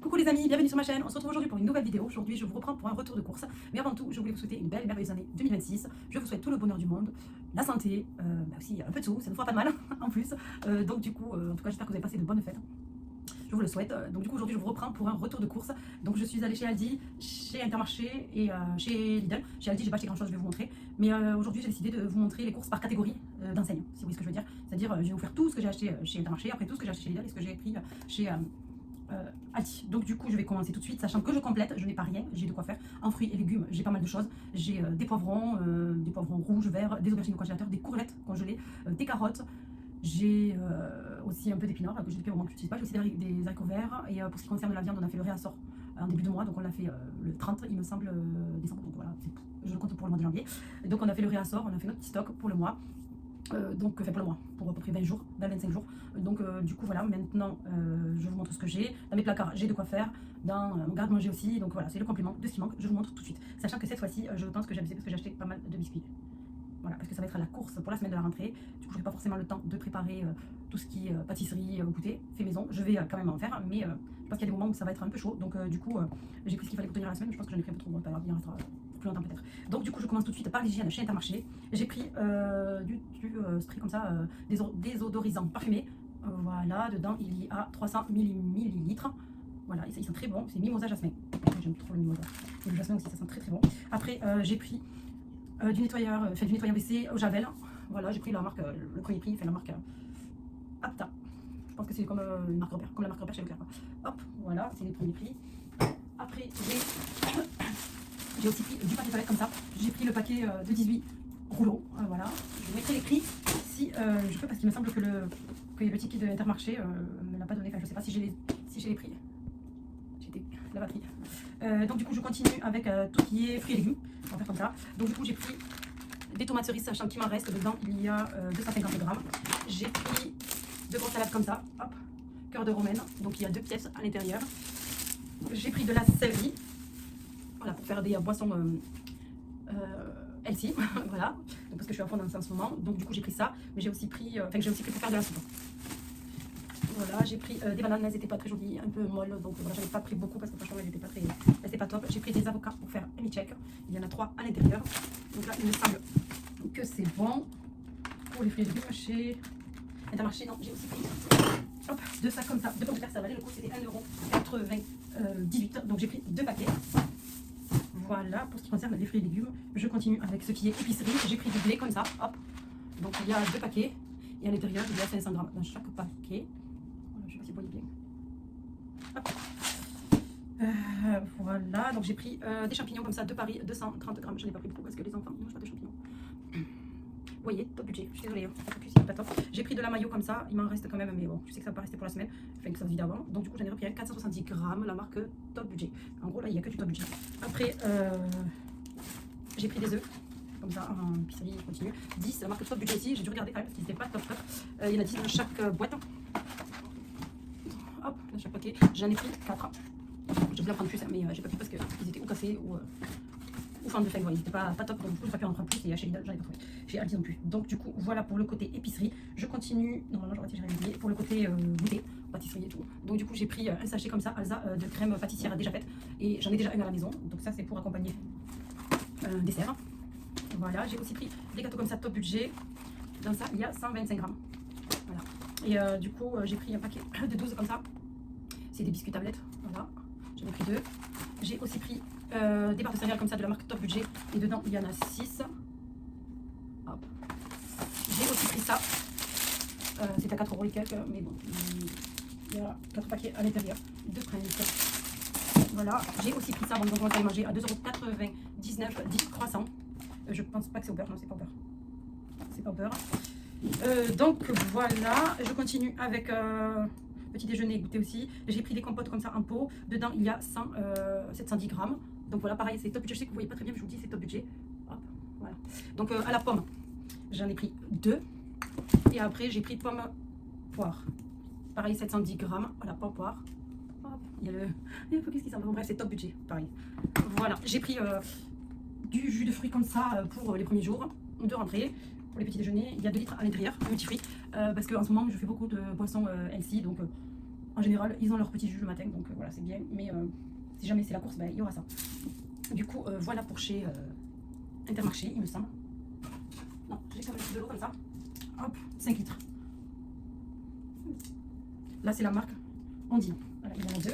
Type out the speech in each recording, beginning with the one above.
Coucou les amis, bienvenue sur ma chaîne. On se retrouve aujourd'hui pour une nouvelle vidéo. Aujourd'hui, je vous reprends pour un retour de course. Mais avant tout, je voulais vous souhaiter une belle, merveilleuse année 2026. Je vous souhaite tout le bonheur du monde, la santé, aussi un peu de sous, ça ne fera pas de mal en plus. Donc du coup, en tout cas, j'espère que vous avez passé de bonnes fêtes. Je vous le souhaite. Donc du coup, aujourd'hui, je vous reprends pour un retour de course. Donc je suis allée chez Aldi, chez Intermarché et chez Lidl. Chez Aldi, j'ai pas acheté grand chose, je vais vous montrer. Mais aujourd'hui, j'ai décidé de vous montrer les courses par catégorie d'enseignes, si vous voyez ce que je veux dire. C'est-à-dire, je vais vous faire tout ce que j'ai acheté chez Intermarché, après tout ce que j'ai acheté chez Lidl et ce que j'ai pris chez Aldi. Donc du coup, je vais commencer tout de suite, sachant que je complète, je n'ai pas rien, j'ai de quoi faire. En fruits et légumes, j'ai pas mal de choses. J'ai des poivrons rouges, verts, des aubergines au congélateur, des courgettes congelées, des carottes. J'ai aussi un peu d'épinards, que j'ai depuis au moment que je n'utilise pas. J'ai aussi des haricots verts. Et pour ce qui concerne la viande, on a fait le réassort en début de mois. Donc on l'a fait le 30, il me semble, décembre. Donc voilà, je le compte pour le mois de janvier. Donc on a fait le réassort, on a fait notre petit stock pour le mois. Donc pour le mois, pour à peu près 20 jours, 25 jours. Donc du coup voilà, maintenant je vous montre ce que j'ai. Dans mes placards, j'ai de quoi faire. Dans mon garde-manger aussi. Donc voilà, c'est le complément de ce qui manque. Je vous montre tout de suite. Sachant que cette fois-ci, je pense que j'ai abusé parce que j'ai acheté pas mal de biscuits. Voilà, parce que ça va être la course pour la semaine de la rentrée. Du coup, je n'aurai pas forcément le temps de préparer tout ce qui est pâtisserie, goûter, fait maison. Je vais quand même en faire, mais je pense qu'il y a des moments où ça va être un peu chaud. Donc du coup, j'ai pris ce qu'il fallait pour tenir la semaine. Je pense que j'en ai pris un peu trop. Pas grave, il en restera plus longtemps peut-être. Donc du coup, je commence tout de suite par l'hygiène chez Intermarché. J'ai pris du spray comme ça, désodorisant parfumé. Voilà, dedans il y a 300 millilitres. Voilà, ils sont très bons. C'est mimosa jasmin. J'aime trop le mimosa. Et le jasmin aussi, ça sent très très bon. Après, j'ai pris du nettoyeur WC au Javel. Voilà, j'ai pris la marque, le premier prix, fait la marque Apta. Je pense que c'est comme une marque repère, comme la marque repère chez Leclerc. Hop, voilà, c'est les premiers prix. Après, j'ai aussi pris du papier toilette comme ça. J'ai pris le paquet de 18 rouleaux. Voilà, je vous mettrai les prix si je peux, parce qu'il me semble que le ticket de Intermarché me l'a pas donné. Enfin, je sais pas si j'ai les prix. J'ai la batterie. Donc du coup, je continue avec tout ce qui est fruits et légumes. On va faire comme ça. Donc du coup, j'ai pris des tomates cerises, sachant qu'il m'en reste. Dedans, il y a 250 grammes. J'ai pris deux grosses salades comme ça. Hop, cœur de romaine. Donc il y a 2 pièces à l'intérieur. J'ai pris de la céleri. Voilà, pour faire des boissons healthy. Voilà. Donc, parce que je suis à fond dans ça en ce moment. Donc du coup, j'ai pris ça. Mais j'ai aussi pris, pour faire de la soupe. Voilà, j'ai pris des bananes, elles n'étaient pas très jolies, un peu molles, donc voilà, j'en ai pas pris beaucoup parce que franchement, elles n'étaient pas top. J'ai pris des avocats pour faire un mi-check, il y en a 3 à l'intérieur. Donc là, il me semble que c'est bon. Pour les fruits et légumes, chez Intermarché, non, j'ai aussi pris hop, 2 sacs comme ça, 2 pommes de terre, ça valait le coup, c'était 1,98 €, donc j'ai pris 2 paquets. Voilà, pour ce qui concerne les fruits et légumes, je continue avec ce qui est épicerie. J'ai pris du blé comme ça, hop, donc il y a 2 paquets, et à l'intérieur, il y a 500 grammes dans chaque paquet. Je sais pas si vous voyez bien. Hop. Voilà, donc j'ai pris des champignons comme ça, de Paris, 230 grammes. Je n'ai pas pris beaucoup parce que les enfants ne mangent pas de champignons. Vous voyez, top budget. Je suis désolée, c'est pas top. J'ai pris de la mayo comme ça, il m'en reste quand même, mais bon, je sais que ça va pas rester pour la semaine. Enfin, que ça se vide avant. Donc du coup, j'en ai repris un 470 grammes, la marque top budget. En gros, là, il n'y a que du top budget. Après, j'ai pris des œufs. Comme ça, en épicerie, je continue. 10, la marque top budget ici. J'ai dû regarder quand même parce qu'ils n'étaient pas top. Il y en a 10 dans chaque boîte. Hop, dans chaque paquet, j'en ai pris 4. Je voulais en prendre plus, mais j'ai pas pu parce qu'ils étaient ou cassés ou fin de feuille. Ils n'étaient pas top, donc du coup, j'ai pas pu en prendre plus. Et chez Lidl, j'en ai pas trouvé. Chez Aldi non plus. Donc, du coup, voilà pour le côté épicerie. Je continue. Normalement, j'aurais déjà oublié. Pour le côté goûter, pâtisserie et tout. Donc, du coup, j'ai pris un sachet comme ça, Alsa, de crème pâtissière déjà faite. Et j'en ai déjà une à la maison. Donc, ça, c'est pour accompagner un dessert. Voilà, j'ai aussi pris des gâteaux comme ça, top budget. Dans ça, il y a 125 grammes. Voilà. Et du coup, j'ai pris un paquet de 12 comme ça. C'est des biscuits tablettes. Voilà. J'en ai pris 2. J'ai aussi pris des barres de céréales comme ça de la marque Top Budget. Et dedans, il y en a 6. Hop. J'ai aussi pris ça. C'est à 4 € et quelques. Mais bon, il y a 4 paquets à l'intérieur. 2 Prince. Voilà. J'ai aussi pris ça. Bon, donc on va les manger à 2,99 €. 10 croissants. Je pense pas que c'est au beurre. Non, c'est pas au beurre. C'est pas au beurre. Donc voilà. Je continue avec petit déjeuner, goûter aussi. J'ai pris des compotes comme ça en pot. Dedans, il y a 710 grammes. Donc voilà, pareil, c'est top budget. Je sais que vous voyez pas très bien, mais je vous dis, c'est top budget. Hop, voilà. Donc à la pomme, j'en ai pris 2. Et après, j'ai pris pomme poire. Pareil, 710 grammes. Voilà, pomme poire. Hop, il y a le. Il y a un peu qu'est-ce qui s'en va. Bref, c'est top budget. Pareil. Voilà, j'ai pris du jus de fruits comme ça pour les premiers jours de rentrée. Pour les petits déjeuners, il y a 2 litres à l'intérieur, un petit fruit. Parce qu'en ce moment, je fais beaucoup de boissons healthy. Donc En général, ils ont leur petit jus le matin, donc voilà, c'est bien. Mais si jamais c'est la course, ben, il y aura ça. Du coup, voilà pour chez Intermarché, il me semble. Non, j'ai quand même de l'eau comme ça. Hop, 5 litres. Là, c'est la marque Ondine. Voilà, il y en a 2.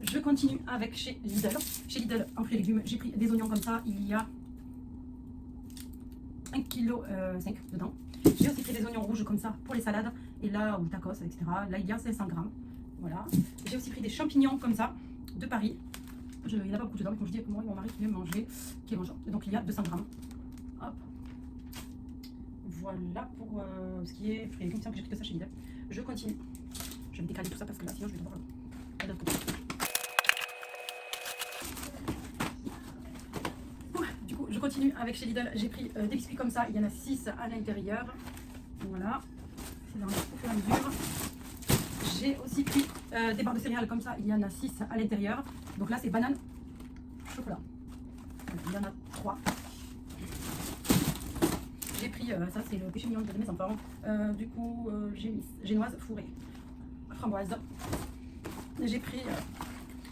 Je continue avec chez Lidl. Chez Lidl, en fruits et légumes, j'ai pris des oignons comme ça. Il y a 1,5 kg dedans. J'ai aussi pris des oignons rouges comme ça pour les salades. Et là, ou tacos, etc. Là, il y a 500 grammes. Voilà. J'ai aussi pris des champignons comme ça, de Paris. Il n'y en a pas beaucoup dedans, mais comme je dis, pour moi et mon mari qui veut manger, qui est mangeant. Donc, il y a 200 grammes. Hop. Voilà pour ce qui est fruits et légumes. Tiens, que j'ai pris que ça chez Lidl. Je continue. Je vais décaler tout ça parce que là, sinon, je vais devoir aller de l'autre côté. Du coup, je continue avec chez Lidl. J'ai pris des biscuits comme ça. Il y en a 6 à l'intérieur. Voilà. C'est dans le fur et à mesure. J'ai aussi pris des barres de céréales comme ça. Il y en a 6 à l'intérieur. Donc là, c'est banane, chocolat. Donc, il y en a 3. J'ai pris, ça c'est le péché mignon de mes enfants. Du coup, j'ai mis génoise fourrée, framboise. J'ai pris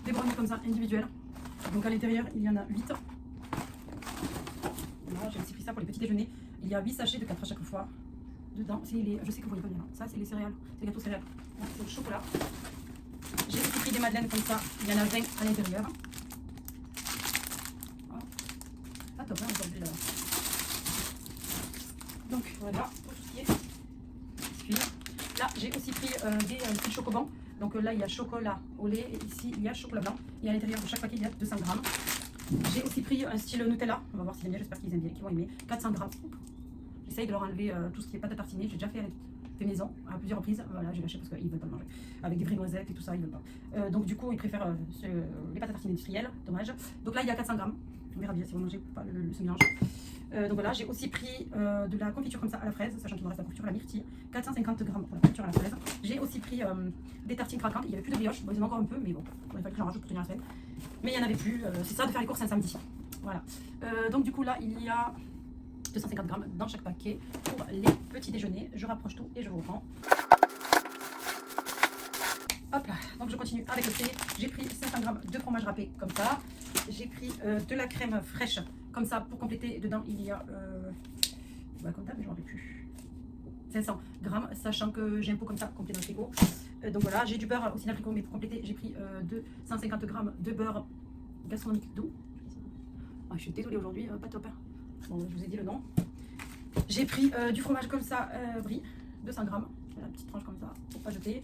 des brownies comme ça, individuels. Donc à l'intérieur, il y en a 8. Voilà, j'ai aussi pris ça pour les petits déjeuners. Il y a 8 sachets de 4 à chaque fois. Dedans, c'est les, je sais que vous voyez pas bien. Ça, c'est les céréales, c'est les gâteaux céréales. C'est le chocolat. J'ai aussi pris des madeleines comme ça. Il y en a 20 à l'intérieur. Voilà. Ah, top, hein, aujourd'hui là. Donc voilà pour tout ce qui est biscuits. Là, j'ai aussi pris des petits chocobons. Donc là, il y a chocolat au lait et ici, il y a chocolat blanc. Et à l'intérieur de chaque paquet, il y a 200 grammes. J'ai aussi pris un style Nutella. On va voir s'ils aiment bien. J'espère qu'ils aiment bien, qu'ils vont aimer. 400 grammes. J'essaye de leur enlever tout ce qui est pâte à tartiner. J'ai déjà fait maison à plusieurs reprises. Voilà, j'ai lâché parce qu'ils ne veulent pas le manger. Avec des vraies noisettes et tout ça, ils ne veulent pas. Donc du coup, ils préfèrent les pâtes à tartiner industrielles. Dommage. Donc là, il y a 400 grammes. On verra bien si vous mangez pas ce mélange. Donc voilà, j'ai aussi pris de la confiture comme ça à la fraise, sachant qu'il me reste la confiture à la myrtille. 450 grammes pour la confiture à la fraise. J'ai aussi pris des tartines craquantes. Il n'y avait plus de brioche. Bon, ils en ont encore un peu, mais bon, il fallait que j'en rajoute pour tenir la semaine. Mais il n'y en avait plus. C'est ça de faire les courses un samedi. Voilà. Donc du coup, là, il y a 250 grammes dans chaque paquet pour les petits déjeuners. Je rapproche tout et je vous reprends. Hop là, donc je continue avec le thé. J'ai pris 500 grammes de fromage râpé comme ça. J'ai pris de la crème fraîche comme ça pour compléter. Dedans, il y a, comme ça, mais je ne me rappelle plus, 500 grammes, sachant que j'ai un pot comme ça complet dans le frigo. Donc voilà, j'ai du beurre aussi dans le frigo, mais pour compléter, j'ai pris 250 grammes de beurre gastronomique doux. Oh, je suis désolée aujourd'hui, pas top. Hein. Bon, je vous ai dit le nom. J'ai pris du fromage comme ça, brie, 200 grammes. Voilà, petite tranche comme ça, pour pas jeter.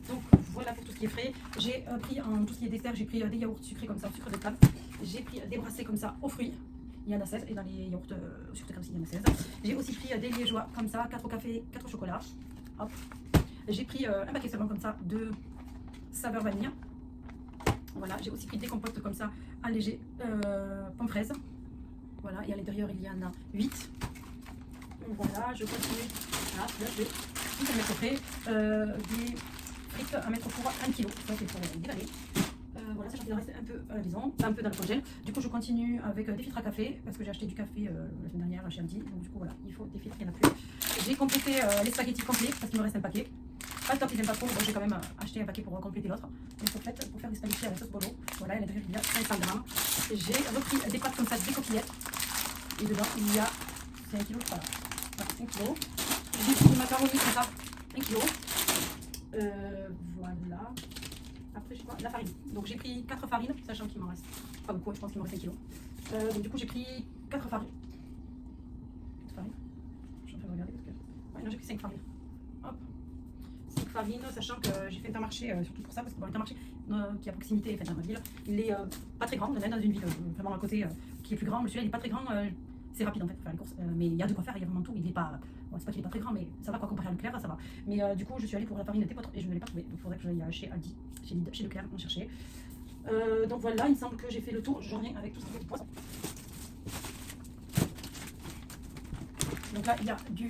Donc voilà pour tout ce qui est frais. J'ai pris en tout ce qui est dessert, j'ai pris des yaourts sucrés comme ça, sucre de table. J'ai pris des brassés comme ça aux fruits. Il y en a 16 et dans les yaourts sucrés comme ça, il y en a 16. J'ai aussi pris des liégeois comme ça, 4 au café, 4 au chocolat. Hop. J'ai pris un paquet seulement comme ça de saveur vanille. Voilà, j'ai aussi pris des compotes comme ça, allégées, pommes fraises. Voilà, et à l'intérieur il y en a 8. Voilà, je continue. Voilà, là je vais tout mettre frais. Des frites à mettre au four 1 kg. Ça c'est pour dévaler. Voilà, sachant qu'il en reste un peu à la maison, un peu dans le congèle. Du coup, je continue avec des filtres à café parce que j'ai acheté du café la semaine dernière chez Aldi. Donc, du coup, voilà, il faut des filtres, il n'y en a plus. J'ai complété les spaghettis complets parce qu'il me reste un paquet. Pas le top, ils n'aiment pas trop. Donc, j'ai quand même acheté un paquet pour compléter l'autre. Donc, pour faire des spaghettis à la sauce bolo. Voilà, il y a 500 grammes. J'ai repris des pâtes comme ça, des coquillettes. Et dedans, il y a. C'est 1 kg, je crois. Voilà, 1 kg. J'ai pris des macaronis comme ça, 1 kg. Voilà. Après, je sais pas, la farine. Donc, j'ai pris 4 farines, sachant qu'il m'en reste pas beaucoup, je pense qu'il me reste 1 kg. Donc, du coup, j'ai pris 4 farines. 4 farines. Je suis en train de regarder parce que. Ouais, non, j'ai pris 5 farines. Hop. 5 farines, sachant que j'ai fait Intermarché, surtout pour ça, parce que dans l'Intermarché qui est à proximité, enfin, dans ma ville, il est pas très grand. On est dans une ville vraiment à côté qui est plus grand. Celui-là, il est pas très grand. C'est rapide en fait pour faire les courses, mais il y a de quoi faire, il y a vraiment tout. Il est pas, bon, c'est pas qu'il est pas très grand, mais ça va quoi comparé à Leclerc, ça va. Mais du coup, je suis allée pour la farine dépotre et je ne l'ai pas trouvée. Donc il faudrait que j'aille chez Aldi, chez Leclerc, en chercher. Donc voilà, il me semble que j'ai fait le tour. Je reviens avec tout ce qui est du poisson. Donc là, il y a du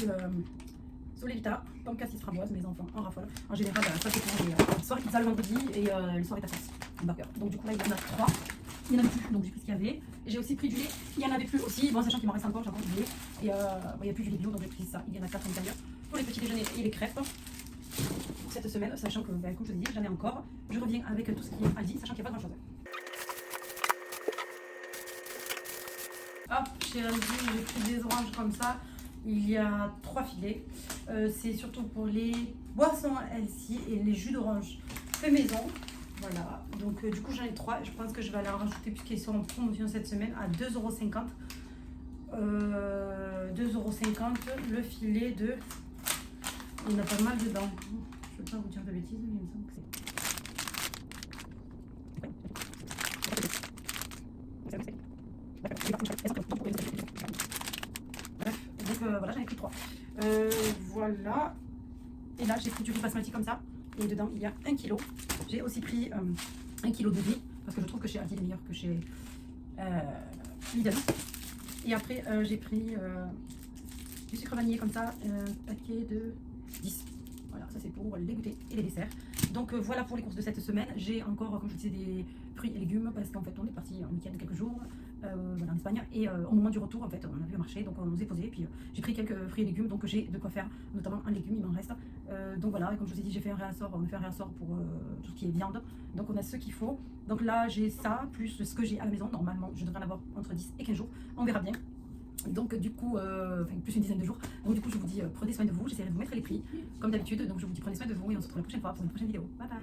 Solevita, pomme cassis framboise, mes enfants en raffole. En général, ça c'est pour les soirées pizza le vendredi et les soirées tacos, en burger. Donc du coup là, il y en a 3. Il n'y en avait plus, donc j'ai pris ce qu'il y avait. J'ai aussi pris du lait, il n'y en avait plus aussi. Bon, sachant qu'il m'en reste encore, j'ai encore du lait. Et il n'y a plus du lait bio, donc j'ai pris ça. Il y en a 4 à l'intérieur. Pour les petits déjeuners et les crêpes. cette semaine, sachant que, ben, comme je vous ai dit, j'en ai encore. Je reviens avec tout ce qui est Aldi, sachant qu'il n'y a pas grand chose. Hop, chez Aldi, j'ai pris des oranges comme ça. Il y a 3 filets. C'est surtout pour les boissons healthy et les jus d'orange fait maison. Voilà, donc du coup j'en ai 3. Je pense que je vais aller en rajouter puisqu'ils sont en promotion cette semaine à 2,50 €. 2,50 € le filet de... Il y en a pas mal dedans. Je ne veux pas vous dire de bêtises, mais il me semble que c'est... Donc voilà, j'en ai pris 3. Voilà. Et là, j'ai pris du riz basmati comme ça. Et dedans, il y a 1 kg. J'ai aussi pris 1 kg de riz. Parce que je trouve que chez Aldi, il est meilleur que chez Lidl. Et après, j'ai pris du sucre vanillé comme ça. Un paquet de 10. Voilà, ça c'est pour les goûters et les desserts. Donc voilà pour les courses de cette semaine. J'ai encore, comme je disais, des fruits et légumes. Parce qu'en fait, on est parti en week-end quelques jours. Voilà, en Espagne, et au moment du retour en fait on a vu le marché, donc on nous est posé, puis j'ai pris quelques fruits et légumes, donc j'ai de quoi faire, notamment un légume, il m'en reste, donc voilà, et comme je vous ai dit, j'ai fait un réassort, on me fait un réassort pour tout ce qui est viande, donc on a ce qu'il faut. Donc là j'ai ça plus ce que j'ai à la maison. Normalement je devrais en avoir entre 10 et 15 jours, on verra bien. Donc du coup, plus une dizaine de jours. Donc du coup je vous dis, prenez soin de vous, j'essaierai de vous mettre les prix comme d'habitude. Donc je vous dis, prenez soin de vous et on se retrouve la prochaine fois pour une prochaine vidéo. Bye bye.